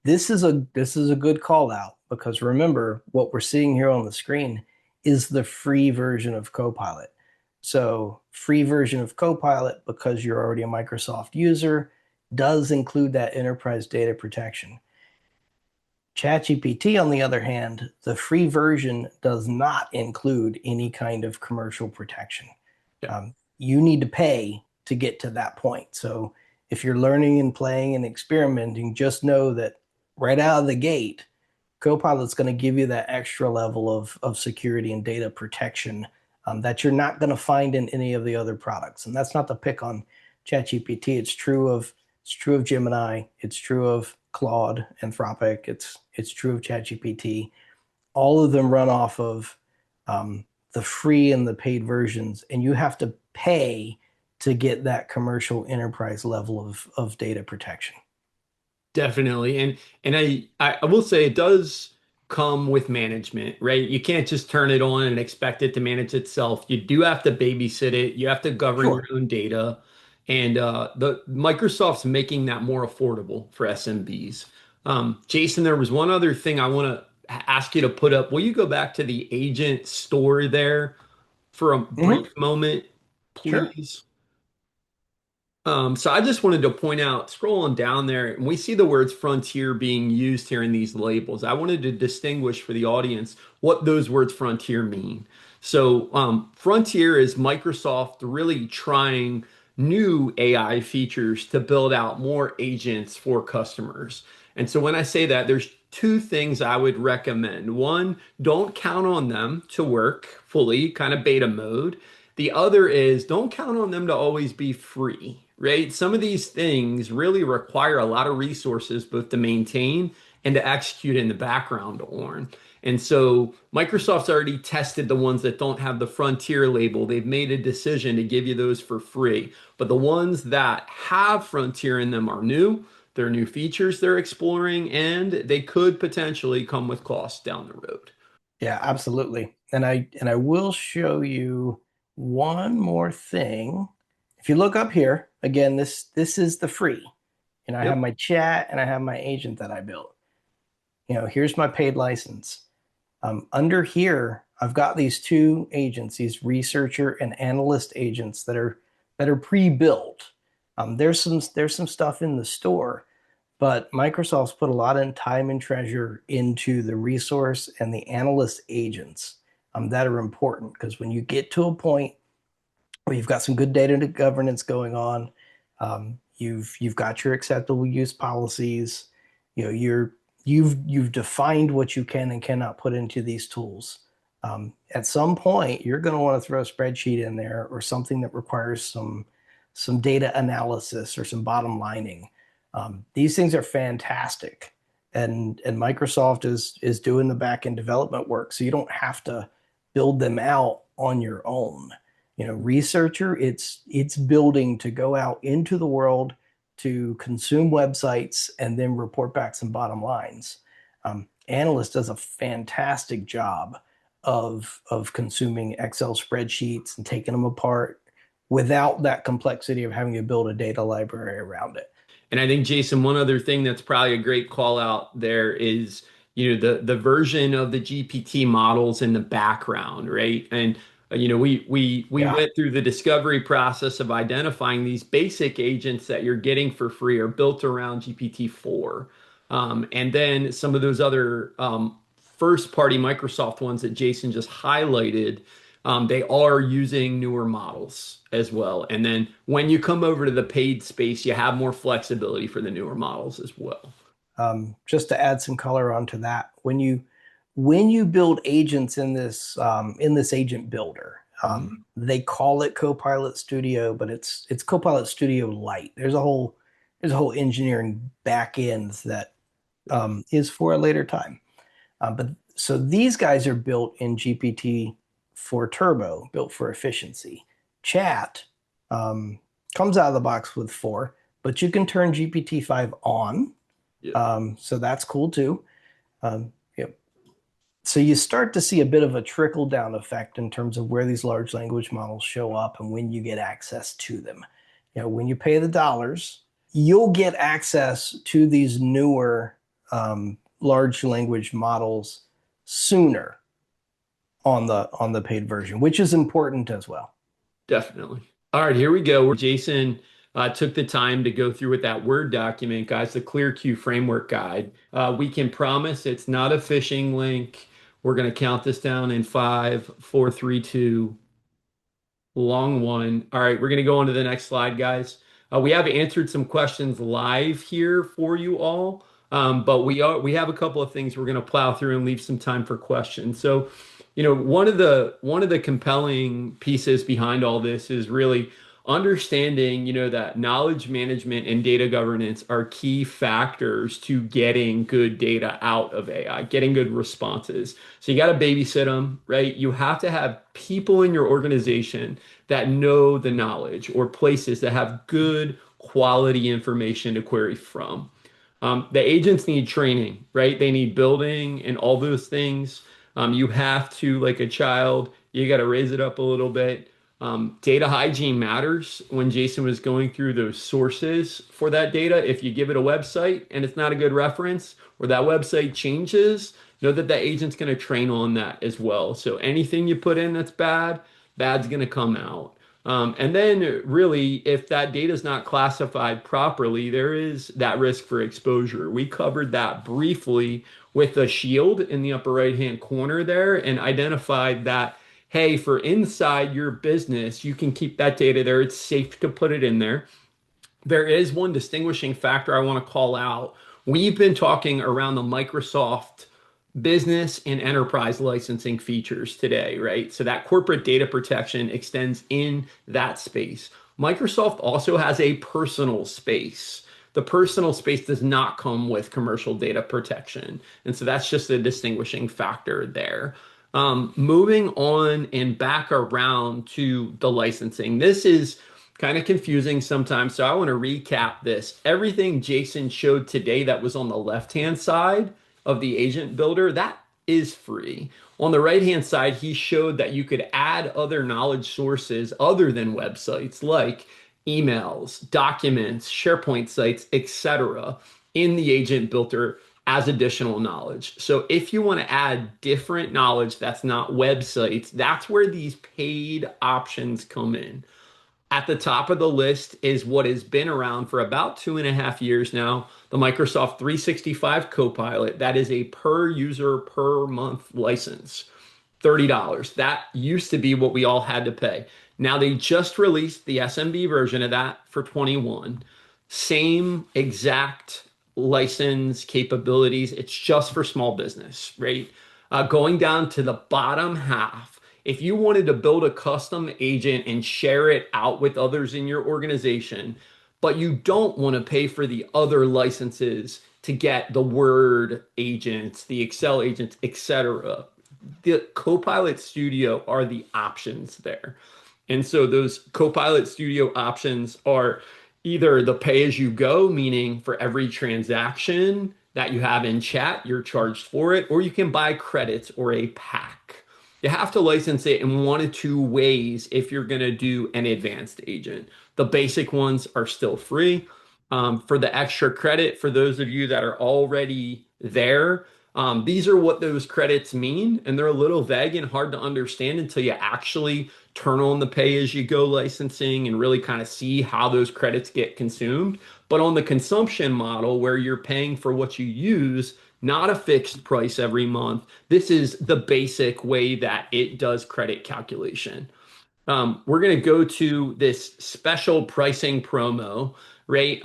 C: This is a good call out because remember what we're seeing here on the screen is the free version of Copilot. So free version of Copilot, because you're already a Microsoft user, does include that enterprise data protection. ChatGPT, on the other hand, the free version does not include any kind of commercial protection.
B: Yeah.
C: You need to pay to get to that point. So if you're learning and playing and experimenting, just know that right out of the gate, Copilot's going to give you that extra level of security and data protection that you're not going to find in any of the other products. And that's not to pick on ChatGPT. It's true of Gemini. It's true of Claude, Anthropic. It's true of ChatGPT. All of them run off of the free and the paid versions, and you have to pay to get that commercial enterprise level of data protection.
B: Definitely. And I will say it does come with management, right? You can't just turn it on and expect it to manage itself. You do have to babysit it. You have to govern your
C: Sure.
B: own data. And the Microsoft's making that more affordable for SMBs. Jason, there was one other thing I want to ask you to put up. Will you go back to the agent store there for a
C: Hmm.
B: brief moment,
C: Sure.
B: please? So I just wanted to point out, scrolling down there, and we see the words frontier being used here in these labels. I wanted to distinguish for the audience what those words frontier mean. So frontier is Microsoft really trying new AI features to build out more agents for customers. And so when I say that, there's two things I would recommend. One, don't count on them to work fully, kind of beta mode. The other is don't count on them to always be free, right? Some of these things really require a lot of resources both to maintain and to execute in the background on. And so Microsoft's already tested the ones that don't have the Frontier label. They've made a decision to give you those for free. But the ones that have Frontier in them are new. They're new features they're exploring, and they could potentially come with costs down the road.
C: Yeah, absolutely. And I will show you one more thing. If you look up here, again, this is the free. And I have
B: Yep.
C: my chat and I have my agent that I built. Here's my paid license. Under here, I've got these two agents, these researcher and analyst agents that are pre-built. There's some stuff in the store, but Microsoft's put a lot of time and treasure into the resource and the analyst agents that are important because when you get to a point where you've got some good data governance going on, you've got your acceptable use policies, you've defined what you can and cannot put into these tools. At some point, you're going to want to throw a spreadsheet in there or something that requires some data analysis or some bottom lining. These things are fantastic, and Microsoft is doing the back end development work, so you don't have to build them out on your own. Researcher, it's building to go out into the world to consume websites and then report back some bottom lines. Analyst does a fantastic job of consuming Excel spreadsheets and taking them apart without that complexity of having to build a data library around it.
B: And I think Jason, one other thing that's probably a great call out there is, the version of the GPT models in the background, right? And we
C: Yeah.
B: went through the discovery process of identifying these basic agents that you're getting for free are built around GPT-4. And then some of those other first party Microsoft ones that Jason just highlighted, they are using newer models as well. And then when you come over to the paid space, you have more flexibility for the newer models as well.
C: Just to add some color onto that, when you build agents in this agent builder,
B: Mhm.
C: they call it Copilot Studio, but it's Copilot Studio Lite. There's a whole engineering back end that is for a later time. But so these guys are built in GPT for Turbo, built for efficiency. Chat um, comes out of the box with 4, but you can turn GPT-5 on,
B: Yeah,
C: so that's cool too. Um, yeah. So you start to see a bit of a trickle down effect in terms of where these large language models show up and when you get access to them. When you pay the dollars, you'll get access to these newer large language models sooner on the paid version, which is important as well.
B: definitely. All right, here we go. Where Jason took the time to go through with that Word document, guys, the ClearQ framework guide. We can promise it's not a phishing link. We're going to count this down in five, four, three, two. Long one. All right, we're going to go on to the next slide, guys. We have answered some questions live here for you all, but we have a couple of things we're going to plow through and leave some time for questions. So, one of the compelling pieces behind all this is really understanding, that knowledge management and data governance are key factors to getting good data out of AI, getting good responses. So you got to babysit them, right? You have to have people in your organization that know the knowledge or places that have good quality information to query from. The agents need training, right? They need building and all those things. You have to, like a child, you got to raise it up a little bit. Data hygiene matters. When Jason was going through those sources for that data, if you give it a website and it's not a good reference, or that website changes, know that the agent's going to train on that as well. So anything you put in that's bad, bad's going to come out. And then really, if that data is not classified properly, there is that risk for exposure. We covered that briefly with a shield in the upper right-hand corner there and identified that, hey, for inside your business, you can keep that data there. It's safe to put it in there. There is one distinguishing factor I want to call out. We've been talking around the Microsoft business and enterprise licensing features today, right? So that corporate data protection extends in that space. Microsoft also has a personal space. The personal space does not come with commercial data protection. And so that's just a distinguishing factor there. Moving on and back around to the licensing. This is kind of confusing sometimes. So I want to recap this. Everything Jason showed today that was on the left-hand side of the agent builder, that is free. On the right-hand side, he showed that you could add other knowledge sources other than websites like emails, documents, SharePoint sites, etc. in the agent builder as additional knowledge. So if you want to add different knowledge that's not websites, that's where these paid options come in. At the top of the list is what has been around for about 2.5 years now, the Microsoft 365 Copilot. That is a per user per month license, $30. That used to be what we all had to pay. Now they just released the SMB version of that for 21. Same exact license capabilities. It's just for small business, right? Going down to the bottom half, if you wanted to build a custom agent and share it out with others in your organization, but you don't want to pay for the other licenses to get the Word agents, the Excel agents, etc., the Copilot Studio are the options there. And so those Copilot Studio options are either the pay as you go, meaning for every transaction that you have in chat, you're charged for it, or you can buy credits or a pack. You have to license it in one of two ways if you're going to do an advanced agent. The basic ones are still free. For the extra credit, for those of you that are already there, these are what those credits mean, and they're a little vague and hard to understand until you actually turn on the pay-as-you-go licensing and really kind of see how those credits get consumed. But on the consumption model, where you're paying for what you use, not a fixed price every month, this is the basic way that it does credit calculation. We're going to go to this special pricing promo, right?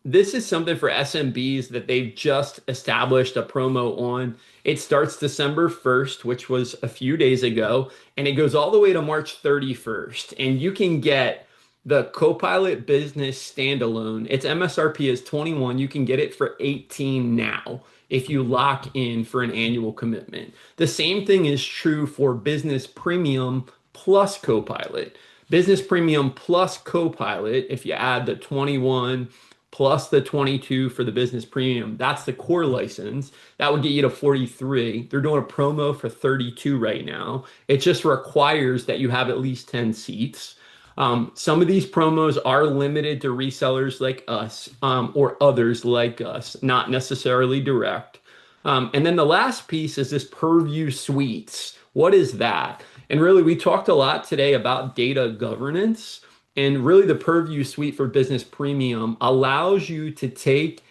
B: This is something for SMBs that they've just established a promo on. It starts December 1st, which was a few days ago, and it goes all the way to March 31st. And you can get the Copilot Business Standalone. Its MSRP is 21. You can get it for 18 now if you lock in for an annual commitment. The same thing is true for Business Premium plus Copilot. Business Premium plus Copilot, if you add the 21 plus the 22 for the Business Premium, that's the core license. That would get you to 43. They're doing a promo for 32 right now. It just requires that you have at least 10 seats. Some of these promos are limited to resellers like us, or others like us, not necessarily direct. And then the last piece is this Purview Suites. What is that? And really, we talked a lot today about data governance. And really, the Purview Suite for Business Premium allows you to take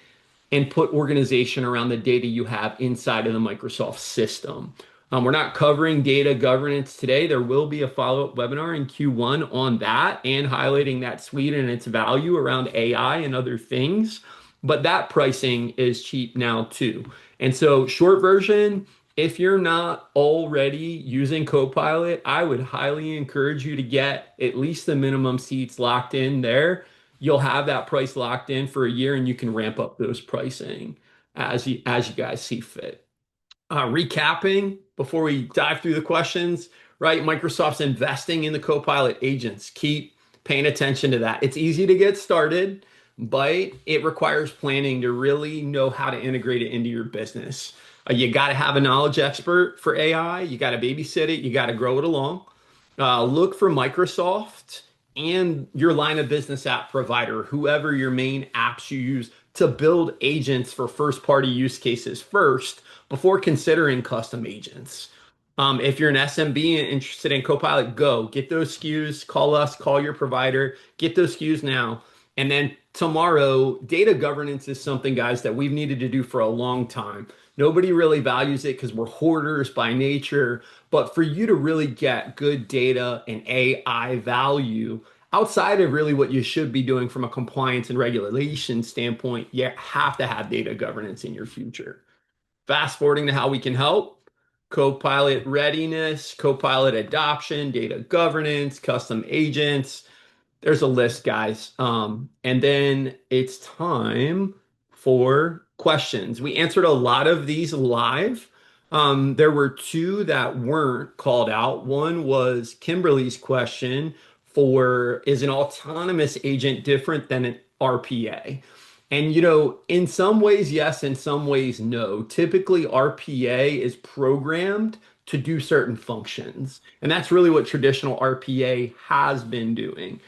B: and put organization around the data you have inside of the Microsoft system. We're not covering data governance today. There will be a follow-up webinar in Q1 on that and highlighting that suite and its value around AI and other things. But that pricing is cheap now too. And so short version, If you're not already using Copilot, I would highly encourage you to get at least the minimum seats locked in there. You'll have that price locked in for a year and you can ramp up those pricing as you guys see fit. Recapping before we dive through the questions, right? Microsoft's investing in the Copilot agents. Keep paying attention to that. It's easy to get started, but it requires planning to really know how to integrate it into your business. You got to have a knowledge expert for AI. You got to babysit it. You got to grow it along. Look for Microsoft and your line of business app provider, whoever your main apps you use to build agents for first party use cases first before considering custom agents. If you're an SMB and interested in Copilot, go get those SKUs, call us, call your provider, get those SKUs now. And then tomorrow, data governance is something, guys, that we've needed to do for a long time. Nobody really values it because we're hoarders by nature. But for you to really get good data and AI value outside of really what you should be doing from a compliance and regulation standpoint, you have to have data governance in your future. Fast forwarding to how we can help. Copilot readiness, Copilot adoption, data governance, custom agents. There's a list, guys. And then it's time for questions. We answered a lot of these live. There were two that weren't called out. One was Kimberly's question for, is an autonomous agent different than an RPA? And in some ways, yes, in some ways, no. Typically, RPA is programmed to do certain functions. And that's really what traditional RPA has been doing.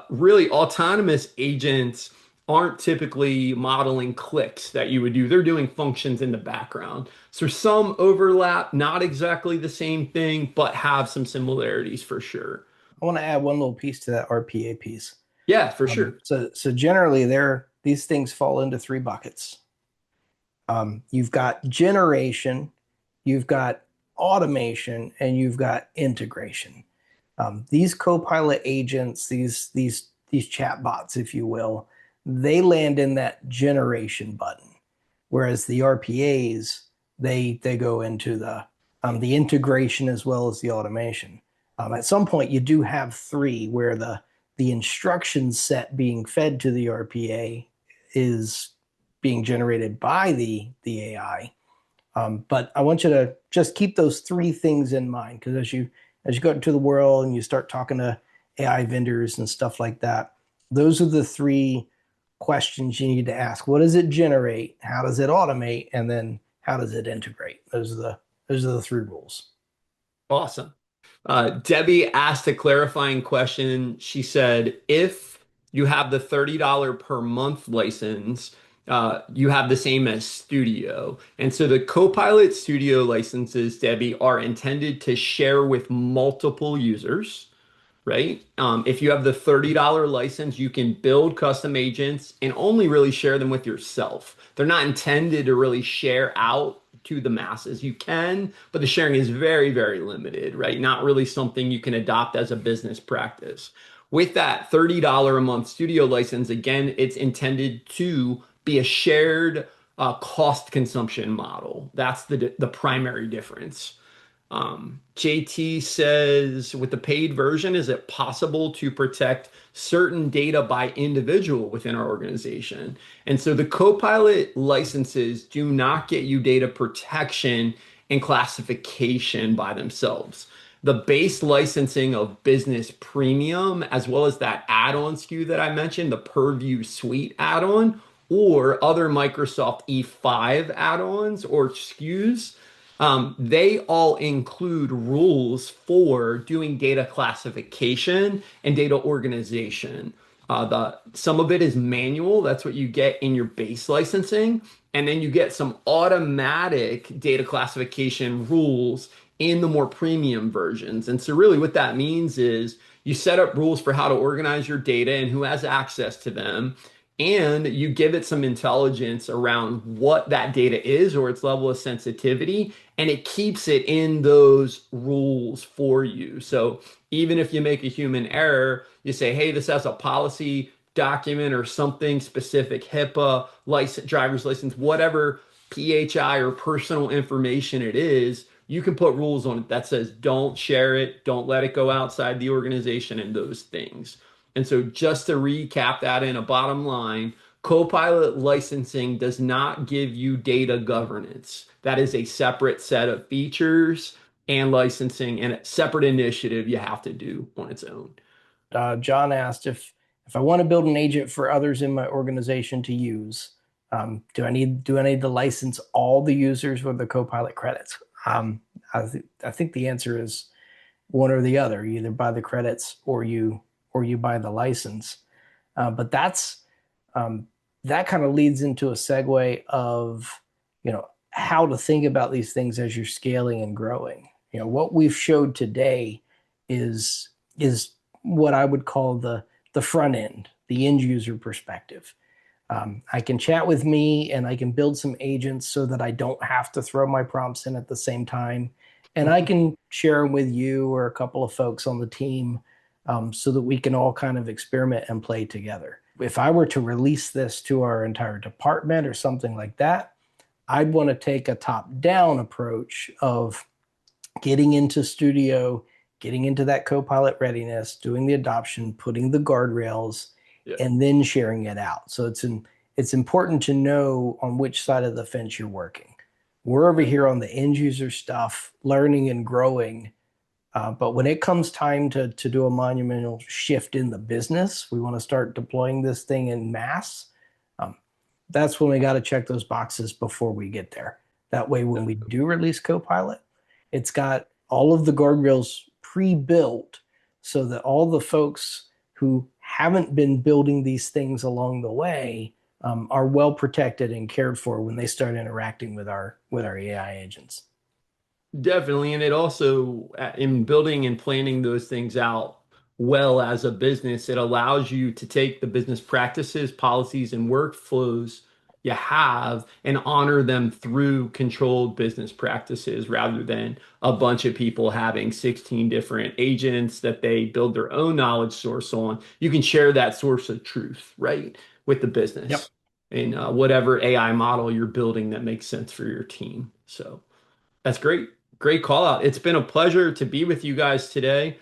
B: Really, autonomous agents aren't typically modeling clicks that you would do. They're doing functions in the background. So some overlap, not exactly the same thing, but have some similarities for sure.
C: I want to add one little piece to that RPA piece.
B: Yeah, for sure.
C: So generally, these things fall into three buckets. You've got generation, you've got automation, and you've got integration. These Copilot agents, these chatbots, if you will, they land in that generation button, whereas the RPAs they go into the integration as well as the automation. At some point, you do have three where the instruction set being fed to the RPA is being generated by the AI. But I want you to just keep those three things in mind, because as you go into the world and you start talking to AI vendors and stuff like that, those are the three questions you need to ask. What does it generate? How does it automate? And then how does it integrate? Those are the three rules.
B: Awesome. Debbie asked a clarifying question. She said, if you have the $30 per month license, you have the same as Studio. And so the Copilot Studio licenses, Debbie, are intended to share with multiple users, right? If you have the $30 license, you can build custom agents and only really share them with yourself. They're not intended to really share out to the masses. You can, but the sharing is very, very limited, right? Not really something you can adopt as a business practice. With that $30 a month studio license, again, it's intended to be a shared cost consumption model. That's the primary difference. JT says, with the paid version, is it possible to protect certain data by individual within our organization? And so the Copilot licenses do not get you data protection and classification by themselves. The base licensing of Business Premium, as well as that add-on SKU that I mentioned, the Purview Suite add-on, or other Microsoft E5 add-ons or SKUs, they all include rules for doing data classification and data organization. Some of it is manual. That's what you get in your base licensing. And then you get some automatic data classification rules in the more premium versions. And so really what that means is you set up rules for how to organize your data and who has access to them. And you give it some intelligence around what that data is or its level of sensitivity, and it keeps it in those rules for you. So even if you make a human error, you say, hey, this has a policy document or something specific, HIPAA, license, driver's license, whatever PHI or personal information it is, you can put rules on it that says don't share it, don't let it go outside the organization, and those things. And so, just to recap that in a bottom line, Copilot licensing does not give you data governance. That is a separate set of features and licensing and a separate initiative you have to do on its own.
C: John asked if I want to build an agent for others in my organization to use, do I need to license all the users with the Copilot credits? I think the answer is one or the other. You either buy the credits or you buy the license. But that kind of leads into a segue of how to think about these things as you're scaling and growing. What we've showed today is what I would call the front end, the end user perspective. I can chat with me and I can build some agents so that I don't have to throw my prompts in at the same time. And I can share them with you or a couple of folks on the team so that we can all kind of experiment and play together. If I were to release this to our entire department or something like that, I'd want to take a top-down approach of getting into Studio, getting into that Copilot readiness, doing the adoption, putting the guardrails, and then sharing it out. So it's important to know on which side of the fence you're working. We're over here on the end user stuff, learning and growing. But when it comes time to do a monumental shift in the business, we want to start deploying this thing in mass. That's when we got to check those boxes before we get there. That way, when we do release Copilot, it's got all of the guardrails pre-built so that all the folks who haven't been building these things along the way are well protected and cared for when they start interacting with our AI agents.
B: Definitely. And it also, in building and planning those things out well as a business, it allows you to take the business practices, policies, and workflows you have and honor them through controlled business practices rather than a bunch of people having 16 different agents that they build their own knowledge source on. You can share that source of truth, right, with the
C: Yep.
B: business in whatever AI model you're building that makes sense for your team. So that's great. Great call out. It's been a pleasure to be with you guys today.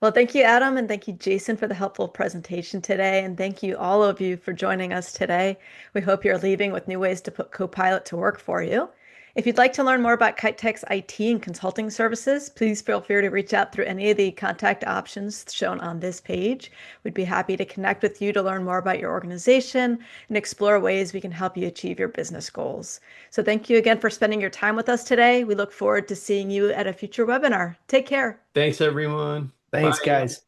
A: Well, thank you, Adam, and thank you, Jason, for the helpful presentation today. And thank you, all of you, for joining us today. We hope you're leaving with new ways to put Copilot to work for you. If you'd like to learn more about Kitetek's IT and consulting services, please feel free to reach out through any of the contact options shown on this page. We'd be happy to connect with you to learn more about your organization and explore ways we can help you achieve your business goals. So thank you again for spending your time with us today. We look forward to seeing you at a future webinar. Take care.
B: Thanks, everyone.
C: Thanks,
B: Bye.
C: guys.